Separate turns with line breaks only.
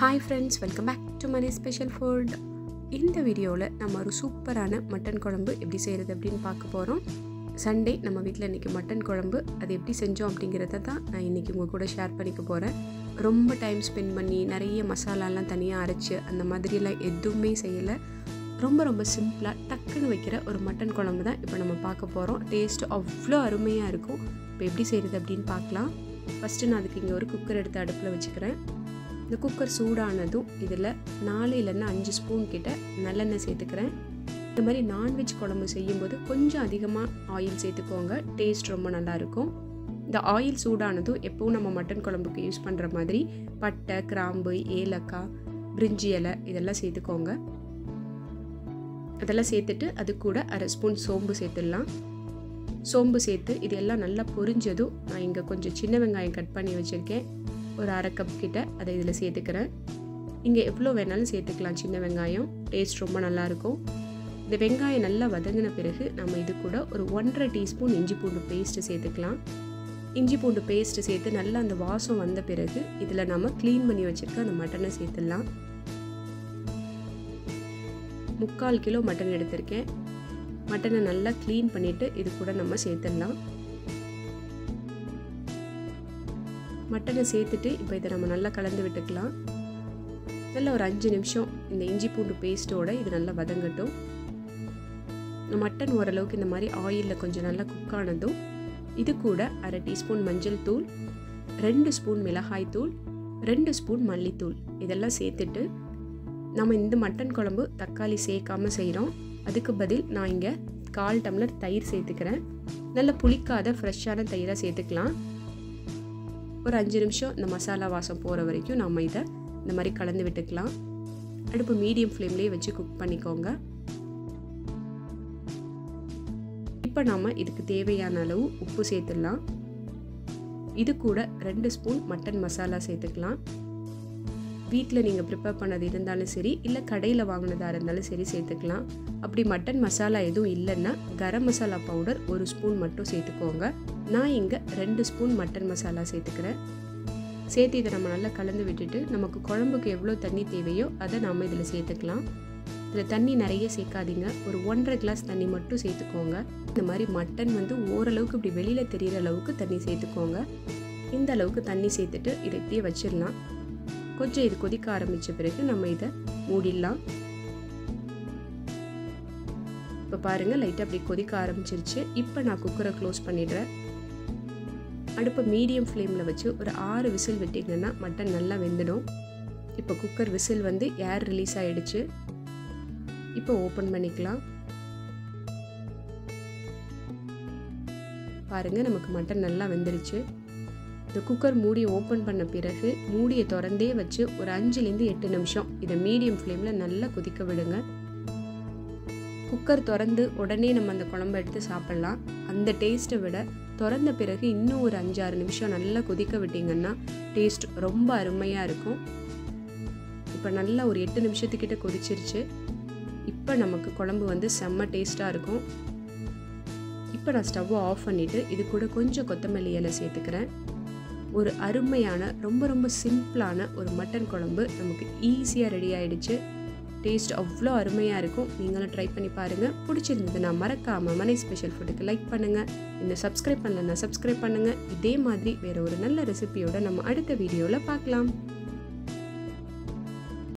Hi friends, welcome back to MANNAI special food. இந்த வீடியோவில் நம்ம ஒரு சூப்பரான மட்டன் குழம்பு எப்படி செய்கிறது அப்படின்னு பார்க்க போகிறோம். சண்டே நம்ம வீட்டில் இன்றைக்கி மட்டன் குழம்பு அது எப்படி செஞ்சோம் அப்படிங்கிறத தான் நான் இன்றைக்கி உங்கள் கூட ஷேர் பண்ணிக்க போகிறேன். ரொம்ப டைம் ஸ்பெண்ட் பண்ணி நிறைய மசாலாலாம் தனியாக அரைச்சி அந்த மாதிரியெல்லாம் எதுவுமே செய்யலை. ரொம்ப சிம்பிளாக டக்குன்னு வைக்கிற ஒரு மட்டன் குழம்பு தான் இப்போ நம்ம பார்க்க போகிறோம். டேஸ்ட் அவ்வளோ அருமையாக இருக்கும். இப்போ எப்படி செய்கிறது அப்படின்னு பார்க்கலாம். ஃபஸ்ட்டு நான் அதுக்கு இங்கே ஒரு குக்கர் எடுத்து அடுப்பில் வச்சுக்கிறேன். இந்த குக்கர் சூடானதும் இதில் 4 இல்லைன்னா 5 ஸ்பூன் கிட்ட நல்லெண்ணெய் சேர்த்துக்கிறேன். இந்த மாதிரி நான்வெஜ் குழம்பு செய்யும்போது கொஞ்சம் அதிகமாக ஆயில் சேர்த்துக்கோங்க, டேஸ்ட் ரொம்ப நல்லாயிருக்கும். இந்த ஆயில் சூடானதும் எப்பவும் நம்ம மட்டன் குழம்புக்கு யூஸ் பண்ணுற மாதிரி பட்டை, கிராம்பு, ஏலக்காய், பிரிஞ்சி இலை இதெல்லாம் சேர்த்துக்கோங்க. அதெல்லாம் சேர்த்துட்டு அது கூட 1/2 ஸ்பூன் சோம்பு சேர்த்துடலாம். சோம்பு சேர்த்து இதெல்லாம் நல்லா பொரிஞ்சதும் நான் இங்கே கொஞ்சம் சின்ன வெங்காயம் கட் பண்ணி வச்சுருக்கேன், ஒரு 1/2 கப் கிட்ட அதை இதில் சேர்த்துக்கிறேன். இங்கே எவ்வளோ வேணாலும் சேர்த்துக்கலாம் சின்ன வெங்காயம், டேஸ்ட் ரொம்ப நல்லாயிருக்கும். இந்த வெங்காயம் நல்லா வதங்கின பிறகு நம்ம இது கூட ஒரு 1.5 டீஸ்பூன் இஞ்சி பூண்டு பேஸ்ட்டு சேர்த்துக்கலாம். இஞ்சி பூண்டு பேஸ்ட்டு சேர்த்து நல்லா அந்த வாசம் வந்த பிறகு இதில் நம்ம க்ளீன் பண்ணி வச்சுருக்க அந்த மட்டனை சேர்த்துடலாம். 3/4 கிலோ மட்டன் எடுத்திருக்கேன். மட்டனை நல்லா க்ளீன் பண்ணிவிட்டு இது கூட நம்ம சேர்த்துடலாம். மட்டனை சேர்த்துட்டு இப்போ இதை நம்ம நல்லா கலந்து விட்டுக்கலாம். நல்லா ஒரு 5 நிமிஷம் இந்த இஞ்சி பூண்டு பேஸ்ட்டோடு இது நல்லா வதங்கட்டும். மட்டன் ஓரளவுக்கு இந்த மாதிரி ஆயிலில் கொஞ்சம் நல்லா குக் ஆனதும் இது கூட 1/2 டீஸ்பூன் மஞ்சள் தூள், 2 ஸ்பூன் மிளகாய் தூள், 2 ஸ்பூன் மல்லித்தூள் இதெல்லாம் சேர்த்துட்டு நம்ம இந்த மட்டன் குழம்பு தக்காளி சேர்க்காமல் செய்கிறோம். அதுக்கு பதில் நான் இங்கே 1/4 டம்ளர் தயிர் சேர்த்துக்கிறேன். நல்ல புளிக்காத ஃப்ரெஷ்ஷான தயிராக சேர்த்துக்கலாம். ஒரு 5 நிமிஷம் இந்த மசாலா வாசம் போகிற வரைக்கும் நம்ம இதை இந்த மாதிரி கலந்து விட்டுக்கலாம். அடுப்பு மீடியம் ஃப்ளேம்லேயே வச்சு குக் பண்ணிக்கோங்க. இப்போ நாம் இதுக்கு தேவையான அளவு உப்பு சேர்த்துடலாம். இது கூட 2 ஸ்பூன் மட்டன் மசாலா சேர்த்துக்கலாம். வீட்டில் நீங்கள் ப்ரிப்பேர் பண்ணது இருந்தாலும் சரி, இல்லை கடையில் வாங்கினதாக இருந்தாலும் சரி சேர்த்துக்கலாம். அப்படி மட்டன் மசாலா எதுவும் இல்லைன்னா கரம் மசாலா பவுடர் 1 ஸ்பூன் மட்டும் சேர்த்துக்கோங்க. நான் இங்கே 2 ஸ்பூன் மட்டன் மசாலா சேர்த்துக்கிறேன். சேர்த்து இதை நம்ம நல்லா கலந்து விட்டுட்டு நமக்கு குழம்புக்கு எவ்வளோ தண்ணி தேவையோ அதை நாம் இதில் சேர்த்துக்கலாம். இதில் தண்ணி நிறைய சேர்க்காதீங்க, ஒரு 1.5 கிளாஸ் தண்ணி மட்டும் சேர்த்துக்கோங்க. இந்த மாதிரி மட்டன் ஓரளவுக்கு இப்படி வெளியில் தெரிகிற அளவுக்கு தண்ணி சேர்த்துக்கோங்க. இந்த அளவுக்கு தண்ணி சேர்த்துட்டு இதை இப்படியே வச்சிடலாம். கொஞ்சம் இது கொதிக்க ஆரம்பித்த பிறகு நம்ம இதை மூடிடலாம். இப்போ பாருங்கள், லைட்டாக அப்படி கொதிக்க ஆரம்பிச்சிருச்சு. இப்போ நான் குக்கரை க்ளோஸ் பண்ணிடுறேன். அடுப்பை மீடியம் ஃப்ளேமில் வச்சு ஒரு 6 விசில் விட்டிங்கன்னா மட்டன் நல்லா வெந்துடும். இப்போ குக்கர் விசில் ஏர் ரிலீஸ் ஆகிடுச்சு. இப்போ ஓப்பன் பண்ணிக்கலாம். பாருங்கள், நமக்கு மட்டன் நல்லா வெந்துருச்சு. இந்த குக்கர் மூடியை ஓப்பன் பண்ண பிறகு மூடியை திறந்தே வச்சு ஒரு 5லேருந்து 8 நிமிஷம் இதை மீடியம் ஃப்ளேமில் நல்லா கொதிக்க விடுங்க. குக்கர் திறந்து உடனே நம்ம அந்த குழம்பை எடுத்து சாப்பிட்லாம். அந்த டேஸ்ட்டை விட திறந்த பிறகு இன்னும் ஒரு 5-6 நிமிஷம் நல்லா கொதிக்க விட்டிங்கன்னா டேஸ்ட் ரொம்ப அருமையாக இருக்கும். இப்போ நல்லா ஒரு 8 நிமிஷத்துக்கிட்ட கொதிச்சிருச்சு. இப்போ நமக்கு குழம்பு செம்ம டேஸ்ட்டாக இருக்கும். இப்போ நான் ஸ்டவ்வை ஆஃப் பண்ணிவிட்டு இது கூட கொஞ்சம் கொத்தமல்லி இலை சேர்த்துக்கிறேன். ஒரு அருமையான ரொம்ப சிம்பிளான ஒரு மட்டன் குழம்பு நமக்கு ஈஸியாக ரெடி ஆகிடுச்சு. டேஸ்ட் அவ்வளோ அருமையாக இருக்கும். நீங்களும் ட்ரை பண்ணி பாருங்கள். பிடிச்சிருந்ததுன்னா மறக்காமல் MANNAI ஸ்பெஷல் ஃபுட்டுக்கு லைக் பண்ணுங்கள். இன்னும் சப்ஸ்கிரைப் பண்ணலன்னா சப்ஸ்கிரைப் பண்ணுங்கள். இதே மாதிரி வேறு ஒரு நல்ல ரெசிபியோட நம்ம அடுத்த வீடியோவில் பார்க்கலாம்.